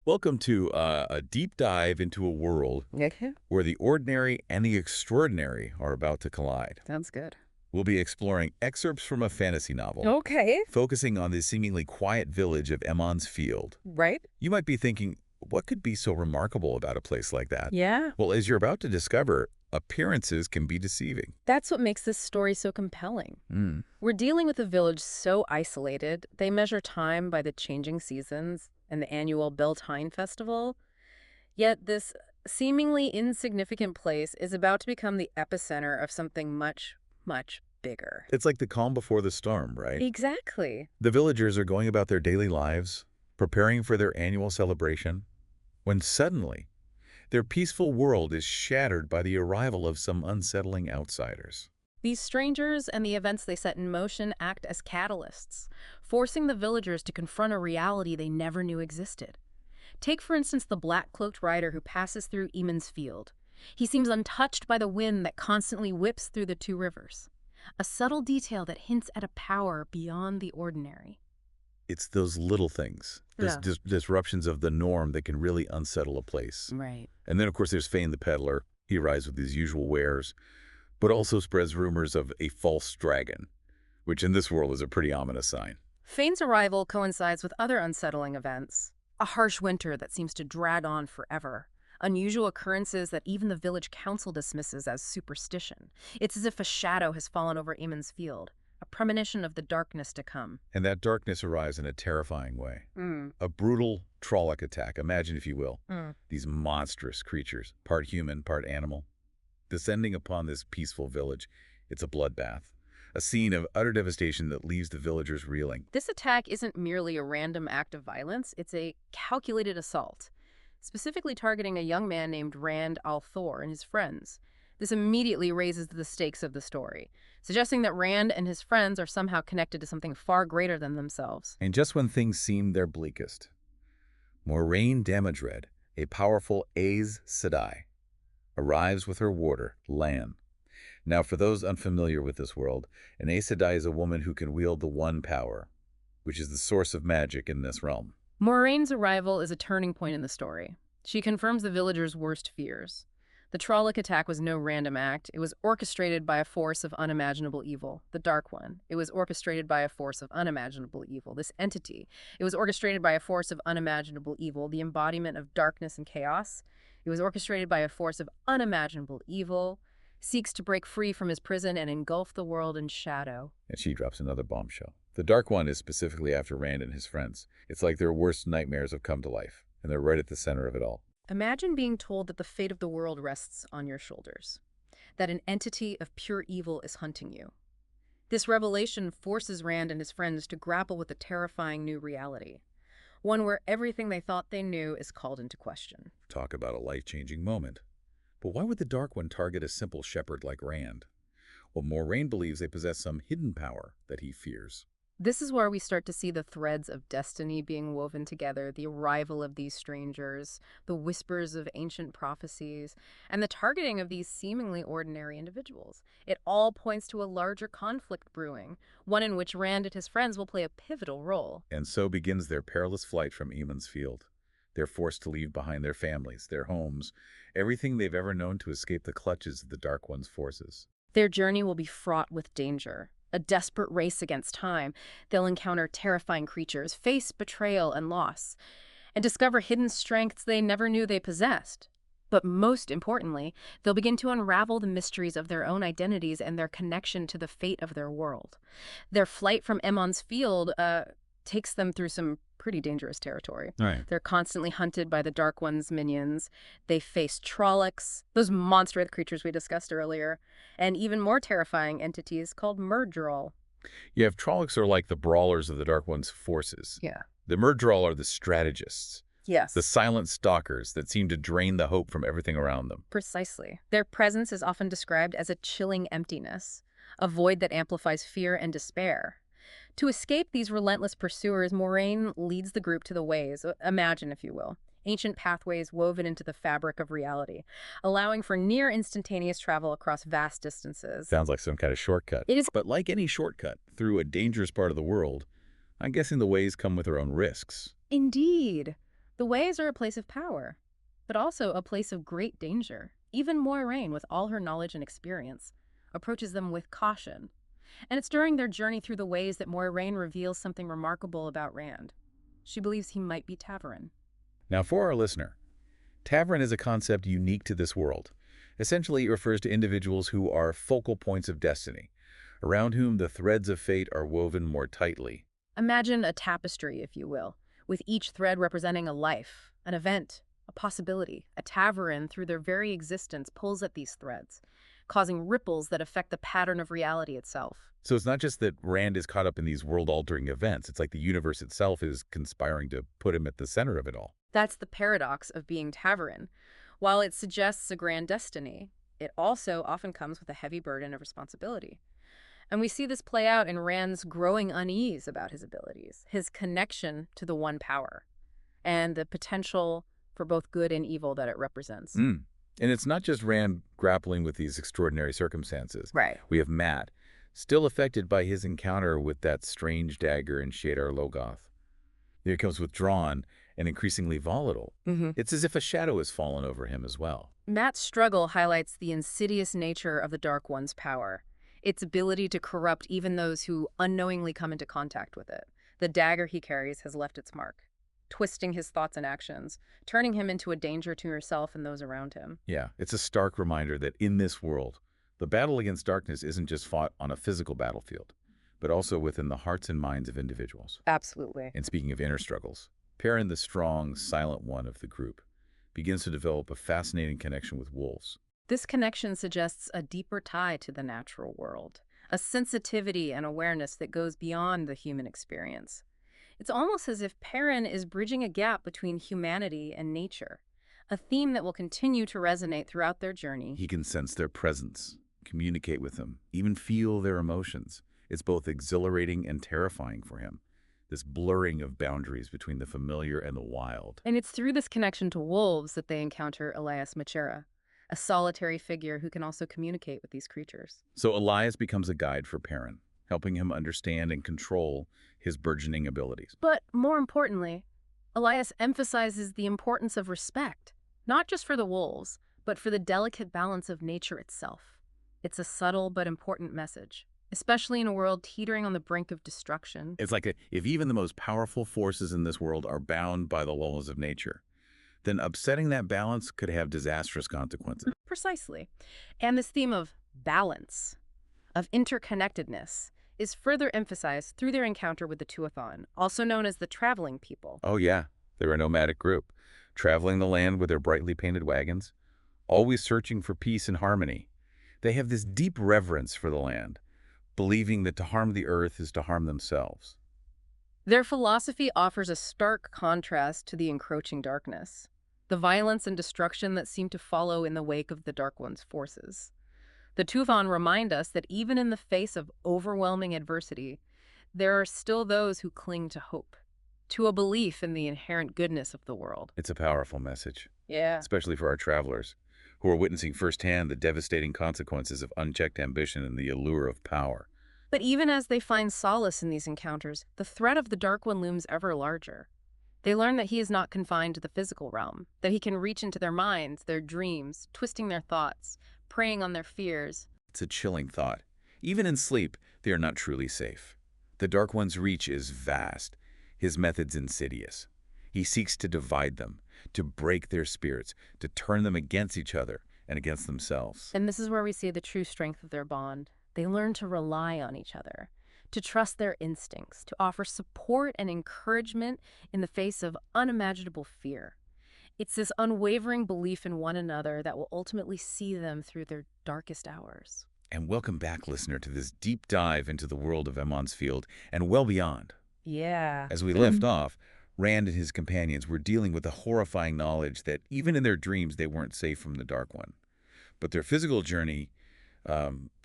Welcome to a deep dive into a world Okay. where the ordinary and the extraordinary are about to collide. Sounds good. We'll be exploring excerpts from a fantasy novel, Okay. focusing on the seemingly quiet village of Emond's Field. Right? You might be thinking, what could be so remarkable about a place like that? Yeah. Well, as you're about to discover, appearances can be deceiving. That's what makes this story so compelling. Mm. We're dealing with a village so isolated, they measure time by the changing seasons and the annual Beltane festival. Yet this seemingly insignificant place is about to become the epicenter of something much, much bigger. It's like the calm before the storm, right? Exactly. The villagers are going about their daily lives, preparing for their annual celebration, when suddenly, their peaceful world is shattered by the arrival of some unsettling outsiders. These strangers and the events they set in motion act as catalysts, forcing the villagers to confront a reality they never knew existed. Take, for instance, the black-cloaked rider who passes through Eamon's Field. He seems untouched by the wind that constantly whips through the two rivers, a subtle detail that hints at a power beyond the ordinary. It's those little things, Yeah. disruptions of the norm that can really unsettle a place. Right. And then, of course, there's Fane the peddler. He arrives with his usual wares, but also spreads rumors of a false dragon, which in this world is a pretty ominous sign. Fane's arrival coincides with other unsettling events. A harsh winter that seems to drag on forever. Unusual occurrences that even the village council dismisses as superstition. It's as if a shadow has fallen over Eamon's Field, a premonition of the darkness to come. And that darkness arrives in a terrifying way. A brutal Trolloc attack, imagine if you will. These monstrous creatures, part human, part animal, descending upon this peaceful village. It's a bloodbath, a scene of utter devastation that leaves the villagers reeling. This attack isn't merely a random act of violence, it's a calculated assault, specifically targeting a young man named Rand al'Thor and his friends. This immediately raises the stakes of the story, suggesting that Rand and his friends are somehow connected to something far greater than themselves. And just when things seem their bleakest, Moiraine Damodred, a powerful Aes Sedai, arrives with her warder, Lan. Now, for those unfamiliar with this world, an Aes Sedai is a woman who can wield the One Power, which is the source of magic in this realm. Moraine's arrival is a turning point in the story. She confirms the villagers' worst fears. The Trolloc attack was no random act. It was orchestrated by a force of unimaginable evil, the Dark One. It was orchestrated by a force of unimaginable evil, this entity. It was orchestrated by a force of unimaginable evil, the embodiment of darkness and chaos. It was orchestrated by a force of unimaginable evil, seeks to break free from his prison and engulf the world in shadow. And she drops another bombshell. The Dark One is specifically after Rand and his friends. It's like their worst nightmares have come to life, and they're right at the center of it all. Imagine being told that the fate of the world rests on your shoulders, that an entity of pure evil is hunting you. This revelation forces Rand and his friends to grapple with a terrifying new reality, one where everything they thought they knew is called into question. Talk about a life-changing moment. But why would the Dark One target a simple shepherd like Rand? Well, Moiraine believes they possess some hidden power that he fears. This is where we start to see the threads of destiny being woven together, the arrival of these strangers, the whispers of ancient prophecies, and the targeting of these seemingly ordinary individuals. It all points to a larger conflict brewing, one in which Rand and his friends will play a pivotal role. And so begins their perilous flight from Eamon's Field. They're forced to leave behind their families, their homes, everything they've ever known to escape the clutches of the Dark One's forces. Their journey will be fraught with danger. A desperate race against time. They'll encounter terrifying creatures, face betrayal and loss, and discover hidden strengths they never knew they possessed. But most importantly, they'll begin to unravel the mysteries of their own identities and their connection to the fate of their world. Their flight from Eamon's Field takes them through some pretty dangerous territory. Right. They're constantly hunted by the Dark One's minions. They face Trollocs, those monstrous creatures we discussed earlier, and even more terrifying entities called Murdral. Yeah, if Trollocs are like the brawlers of the Dark One's forces, Yeah. the Murdral are the strategists, Yes. the silent stalkers that seem to drain the hope from everything around them. Precisely. Their presence is often described as a chilling emptiness, a void that amplifies fear and despair. To escape these relentless pursuers, Moiraine leads the group to the ways, imagine if you will, ancient pathways woven into the fabric of reality, allowing for near instantaneous travel across vast distances. Sounds like some kind of shortcut. It is. But like any shortcut through a dangerous part of the world, I'm guessing the ways come with their own risks. Indeed. The ways are a place of power, but also a place of great danger. Even Moiraine, with all her knowledge and experience, approaches them with caution. And it's during their journey through the ways that Moiraine reveals something remarkable about Rand. She believes he might be Ta'veren. Now for our listener, Ta'veren is a concept unique to this world. Essentially, it refers to individuals who are focal points of destiny, around whom the threads of fate are woven more tightly. Imagine a tapestry, if you will, with each thread representing a life, an event, a possibility. A Ta'veren, through their very existence, pulls at these threads, causing ripples that affect the pattern of reality itself. So it's not just that Rand is caught up in these world-altering events. It's like the universe itself is conspiring to put him at the center of it all. That's the paradox of being Ta'veren. While it suggests a grand destiny, it also often comes with a heavy burden of responsibility. And we see this play out in Rand's growing unease about his abilities, his connection to the one power, and the potential for both good and evil that it represents. And it's not just Rand grappling with these extraordinary circumstances. Right. We have Mat, still affected by his encounter with that strange dagger in Shadar Logoth. He becomes withdrawn and increasingly volatile. It's as if a shadow has fallen over him as well. Mat's struggle highlights the insidious nature of the Dark One's power, its ability to corrupt even those who unknowingly come into contact with it. The dagger he carries has left its mark, twisting his thoughts and actions, turning him into a danger to himself and those around him. Yeah, it's a stark reminder that in this world, the battle against darkness isn't just fought on a physical battlefield, but also within the hearts and minds of individuals. Absolutely. And speaking of inner struggles, Perrin, the strong, silent one of the group, begins to develop a fascinating connection with wolves. This connection suggests a deeper tie to the natural world, a sensitivity and awareness that goes beyond the human experience. It's almost as if Perrin is bridging a gap between humanity and nature, a theme that will continue to resonate throughout their journey. He can sense their presence, communicate with them, even feel their emotions. It's both exhilarating and terrifying for him, this blurring of boundaries between the familiar and the wild. And it's through this connection to wolves that they encounter Elias Machera, a solitary figure who can also communicate with these creatures. So Elias becomes a guide for Perrin, helping him understand and control his burgeoning abilities. But more importantly, Elias emphasizes the importance of respect, not just for the wolves, but for the delicate balance of nature itself. It's a subtle but important message, especially in a world teetering on the brink of destruction. It's like if even the most powerful forces in this world are bound by the laws of nature, then upsetting that balance could have disastrous consequences. Precisely. And this theme of balance, of interconnectedness, is further emphasized through their encounter with the Tuathan, also known as the Traveling People. Oh yeah, they're a nomadic group, traveling the land with their brightly painted wagons, always searching for peace and harmony. They have this deep reverence for the land, believing that to harm the earth is to harm themselves. Their philosophy offers a stark contrast to the encroaching darkness, the violence and destruction that seem to follow in the wake of the Dark One's forces. The Tuathan remind us that even in the face of overwhelming adversity, there are still those who cling to hope, to a belief in the inherent goodness of the world. It's a powerful message, Yeah. especially for our travelers, who are witnessing firsthand the devastating consequences of unchecked ambition and the allure of power. But even as they find solace in these encounters, the threat of the Dark One looms ever larger. They learn that he is not confined to the physical realm, that he can reach into their minds, their dreams, twisting their thoughts, preying on their fears. It's a chilling thought. Even in sleep, they are not truly safe. The Dark One's reach is vast, his methods insidious. He seeks to divide them, to break their spirits, to turn them against each other and against themselves. And this is where we see the true strength of their bond. They learn to rely on each other, to trust their instincts, to offer support and encouragement in the face of unimaginable fear. It's this unwavering belief in one another that will ultimately see them through their darkest hours. And welcome back, listener, to this deep dive into the world of Emond's Field and well beyond. Yeah. As we left off, Rand and his companions were dealing with the horrifying knowledge that even in their dreams they weren't safe from the Dark One. But their physical journey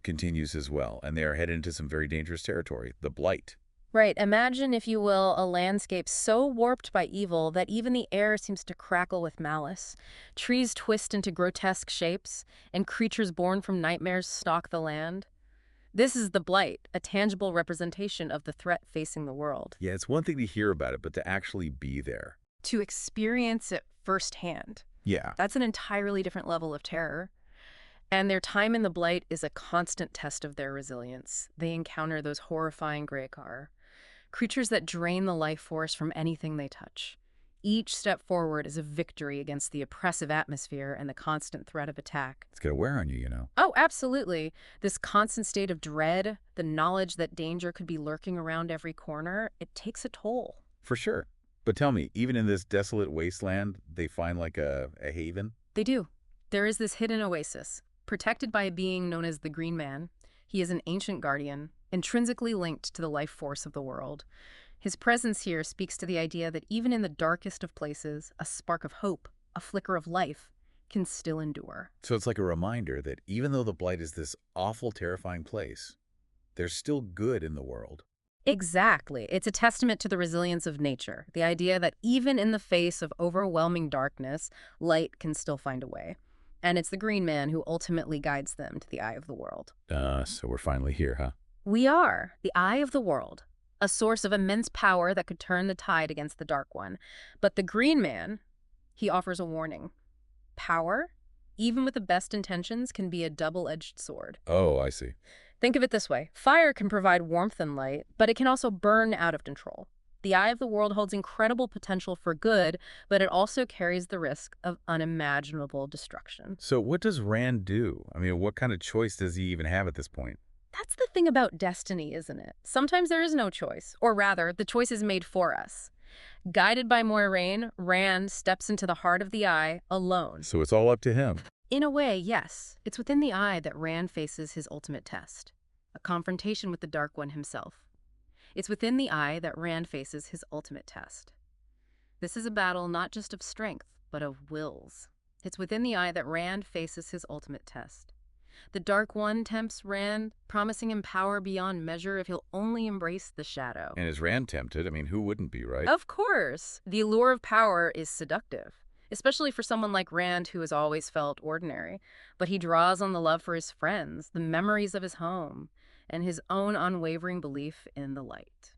continues as well, and they are headed into some very dangerous territory, the Blight. Right. Imagine, if you will, a landscape so warped by evil that even the air seems to crackle with malice. Trees twist into grotesque shapes, and creatures born from nightmares stalk the land. This is the Blight, a tangible representation of the threat facing the world. Yeah, it's one thing to hear about it, but to actually be there. to experience it firsthand. Yeah. That's an entirely different level of terror. And their time in the Blight is a constant test of their resilience. They encounter those horrifying Greycar, creatures that drain the life force from anything they touch. Each step forward is a victory against the oppressive atmosphere and the constant threat of attack. It's going to wear on you, you know. Oh, absolutely. This constant state of dread, the knowledge that danger could be lurking around every corner, it takes a toll. For sure. But tell me, even in this desolate wasteland, they find like a haven? They do. There is this hidden oasis, protected by a being known as the Green Man. He is an ancient guardian, intrinsically linked to the life force of the world. His presence here speaks to the idea that even in the darkest of places, a spark of hope, a flicker of life, can still endure. So it's like a reminder that even though the Blight is this awful, terrifying place, there's still good in the world. Exactly. It's a testament to the resilience of nature, the idea that even in the face of overwhelming darkness, light can still find a way. And it's the Green Man who ultimately guides them to the eye of the world. So we're finally here, huh? We are the eye of the world, a source of immense power that could turn the tide against the Dark One. But the Green Man, he offers a warning. Power, even with the best intentions, can be a double-edged sword. Oh, I see. Think of it this way. Fire can provide warmth and light, but it can also burn out of control. The eye of the world holds incredible potential for good, but it also carries the risk of unimaginable destruction. So what does Rand do? I mean, what kind of choice does he even have at this point? That's the thing about destiny, isn't it? Sometimes there is no choice, or rather, the choice is made for us. Guided by Moiraine, Rand steps into the heart of the eye alone. So it's all up to him. In a way, yes. It's within the eye that Rand faces his ultimate test, a confrontation with the Dark One himself. It's within the eye that Rand faces his ultimate test. This is a battle not just of strength, but of wills. It's within the eye that Rand faces his ultimate test. The Dark One tempts Rand, promising him power beyond measure if he'll only embrace the shadow. And is Rand tempted? I mean, who wouldn't be, right? Of course. The allure of power is seductive, especially for someone like Rand who has always felt ordinary. But he draws on the love for his friends, the memories of his home, and his own unwavering belief in the light.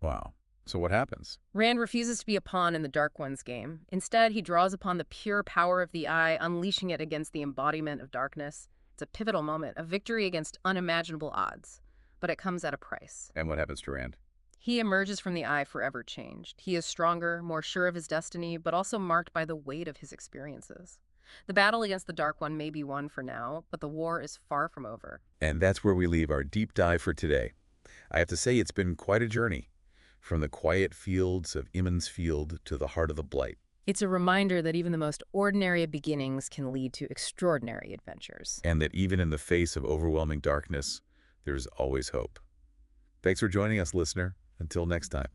Wow. So what happens? Rand refuses to be a pawn in the Dark One's game. Instead, he draws upon the pure power of the eye, unleashing it against the embodiment of darkness. It's a pivotal moment, a victory against unimaginable odds. But it comes at a price. And what happens to Rand? He emerges from the eye forever changed. He is stronger, more sure of his destiny, but also marked by the weight of his experiences. The battle against the Dark One may be won for now, but the war is far from over. And that's where we leave our deep dive for today. I have to say it's been quite a journey, from the quiet fields of Emond's Field to the heart of the Blight. It's a reminder that even the most ordinary of beginnings can lead to extraordinary adventures. And that even in the face of overwhelming darkness, there's always hope. Thanks for joining us, listener. Until next time.